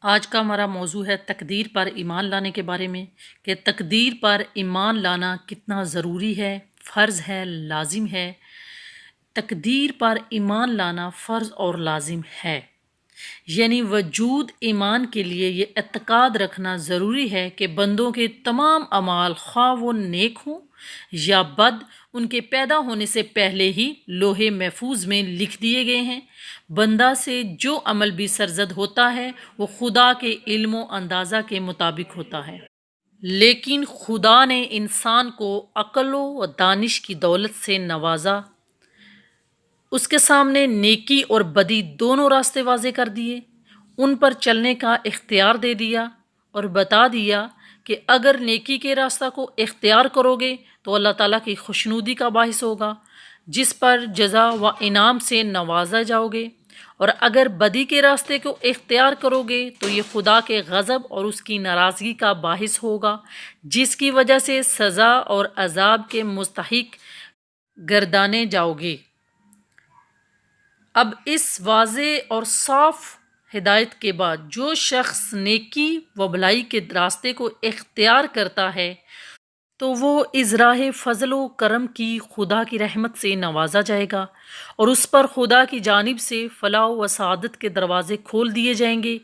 آج کا ہمارا موضوع ہے تقدیر پر ایمان لانے کے بارے میں، کہ تقدیر پر ایمان لانا کتنا ضروری ہے، فرض ہے، لازم ہے۔ تقدیر پر ایمان لانا فرض اور لازم ہے، یعنی وجود ایمان کے لیے یہ اعتقاد رکھنا ضروری ہے کہ بندوں کے تمام اعمال خواہ وہ نیک ہوں یا بد، ان کے پیدا ہونے سے پہلے ہی لوح محفوظ میں لکھ دیے گئے ہیں۔ بندہ سے جو عمل بھی سرزد ہوتا ہے وہ خدا کے علم و اندازہ کے مطابق ہوتا ہے، لیکن خدا نے انسان کو عقل و دانش کی دولت سے نوازا، اس کے سامنے نیکی اور بدی دونوں راستے واضح کر دیے، ان پر چلنے کا اختیار دے دیا اور بتا دیا کہ اگر نیکی کے راستہ کو اختیار کرو گے تو اللہ تعالیٰ کی خوشنودی کا باعث ہوگا، جس پر جزا و انعام سے نوازا جاؤ گے، اور اگر بدی کے راستے کو اختیار کرو گے تو یہ خدا کے غضب اور اس کی ناراضگی کا باعث ہوگا، جس کی وجہ سے سزا اور عذاب کے مستحق گردانے جاؤ گے۔ اب اس واضح اور صاف ہدایت کے بعد جو شخص نیکی و بھلائی کے راستے کو اختیار کرتا ہے تو وہ از راہ فضل و کرم کی خدا کی رحمت سے نوازا جائے گا، اور اس پر خدا کی جانب سے فلاح و سعادت کے دروازے کھول دیے جائیں گے۔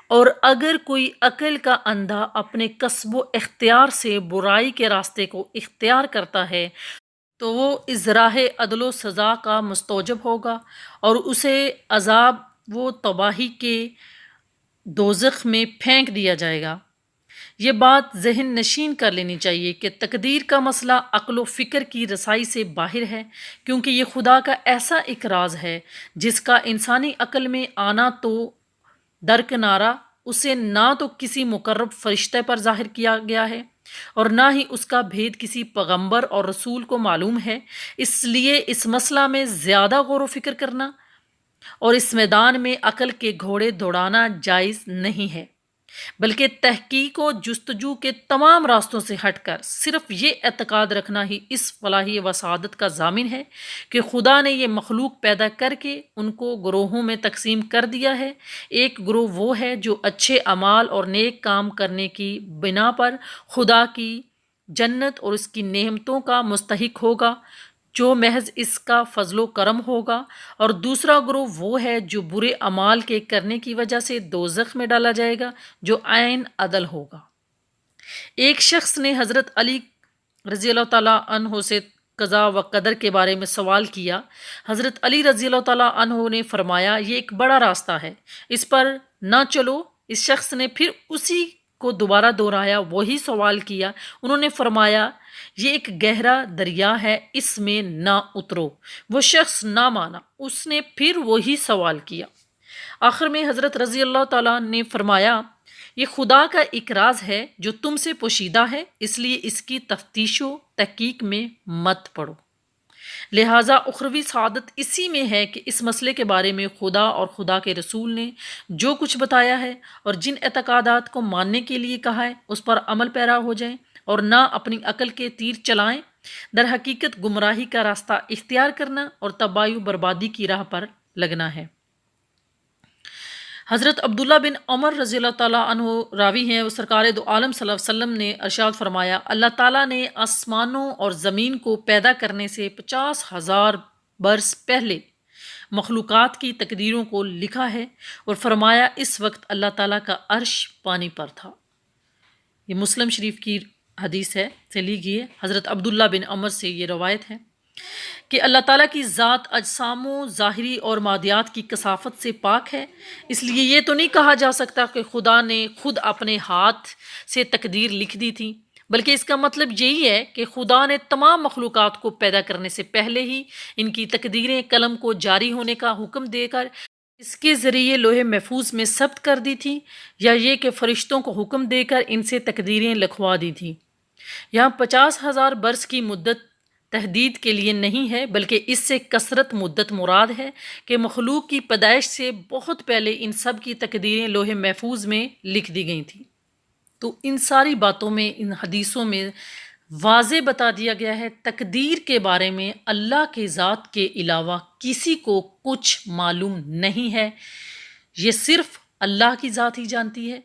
اور اگر کوئی عقل کا اندھا اپنے کسب و اختیار سے برائی کے راستے کو اختیار کرتا ہے تو وہ از راہ عدل و سزا کا مستوجب ہوگا، اور اسے عذاب و تباہی کے دوزخ میں پھینک دیا جائے گا۔ یہ بات ذہن نشین کر لینی چاہیے کہ تقدیر کا مسئلہ عقل و فکر کی رسائی سے باہر ہے، کیونکہ یہ خدا کا ایسا ایک راز ہے جس کا انسانی عقل میں آنا تو درکنارا، اسے نہ تو کسی مقرب فرشتے پر ظاہر کیا گیا ہے اور نہ ہی اس کا بھید کسی پیغمبر اور رسول کو معلوم ہے۔ اس لیے اس مسئلہ میں زیادہ غور و فکر کرنا اور اس میدان میں عقل کے گھوڑے دوڑانا جائز نہیں ہے، بلکہ تحقیق و جستجو کے تمام راستوں سے ہٹ کر صرف یہ اعتقاد رکھنا ہی اس فلاحی و سعادت کا ضامن ہے کہ خدا نے یہ مخلوق پیدا کر کے ان کو گروہوں میں تقسیم کر دیا ہے۔ ایک گروہ وہ ہے جو اچھے اعمال اور نیک کام کرنے کی بنا پر خدا کی جنت اور اس کی نعمتوں کا مستحق ہوگا، جو محض اس کا فضل و کرم ہوگا، اور دوسرا گروہ وہ ہے جو برے اعمال کے کرنے کی وجہ سے دوزخ میں ڈالا جائے گا، جو عین عدل ہوگا۔ ایک شخص نے حضرت علی رضی اللہ تعالیٰ عنہ سے قضا و قدر کے بارے میں سوال کیا۔ حضرت علی رضی اللہ تعالیٰ عنہ نے فرمایا، یہ ایک بڑا راستہ ہے، اس پر نہ چلو۔ اس شخص نے پھر اسی کو دوبارہ دہرایا، وہی سوال کیا۔ انہوں نے فرمایا، یہ ایک گہرا دریا ہے، اس میں نہ اترو۔ وہ شخص نہ مانا، اس نے پھر وہی سوال کیا۔ آخر میں حضرت رضی اللہ تعالیٰ نے فرمایا، یہ خدا کا ایک راز ہے جو تم سے پوشیدہ ہے، اس لیے اس کی تفتیش و تحقیق میں مت پڑو۔ لہٰذا اخروی سعادت اسی میں ہے کہ اس مسئلے کے بارے میں خدا اور خدا کے رسول نے جو کچھ بتایا ہے اور جن اعتقادات کو ماننے کے لیے کہا ہے اس پر عمل پیرا ہو جائیں اور نہ اپنی عقل کے تیر چلائیں۔ در حقیقت گمراہی کا راستہ اختیار کرنا اور تباہی و بربادی کی راہ پر لگنا ہے۔ حضرت عبداللہ بن عمر رضی اللہ تعالیٰ عنہ راوی ہیں، وہ سرکار دو عالم صلی اللہ علیہ وسلم نے ارشاد فرمایا، اللہ تعالیٰ نے آسمانوں اور زمین کو پیدا کرنے سے 50,000 برس پہلے مخلوقات کی تقدیروں کو لکھا ہے، اور فرمایا اس وقت اللہ تعالیٰ کا عرش پانی پر تھا۔ یہ مسلم شریف کی حدیث ہے، سے لی گئی ہے۔ حضرت عبداللہ بن عمر سے یہ روایت ہے کہ اللہ تعالیٰ کی ذات اجسام و ظاہری اور مادیات کی کثافت سے پاک ہے، اس لیے یہ تو نہیں کہا جا سکتا کہ خدا نے خود اپنے ہاتھ سے تقدیر لکھ دی تھی، بلکہ اس کا مطلب یہی ہے کہ خدا نے تمام مخلوقات کو پیدا کرنے سے پہلے ہی ان کی تقدیریں قلم کو جاری ہونے کا حکم دے کر اس کے ذریعے لوح محفوظ میں ثبت کر دی تھی، یا یہ کہ فرشتوں کو حکم دے کر ان سے تقدیریں لکھوا دی تھیں۔ یہاں 50,000 برس کی مدت تحدید کے لیے نہیں ہے، بلکہ اس سے کثرت مدت مراد ہے کہ مخلوق کی پیدائش سے بہت پہلے ان سب کی تقدیریں لوح محفوظ میں لکھ دی گئی تھیں۔ تو ان ساری باتوں میں، ان حدیثوں میں واضح بتا دیا گیا ہے تقدیر کے بارے میں اللہ کے ذات کے علاوہ کسی کو کچھ معلوم نہیں ہے، یہ صرف اللہ کی ذات ہی جانتی ہے۔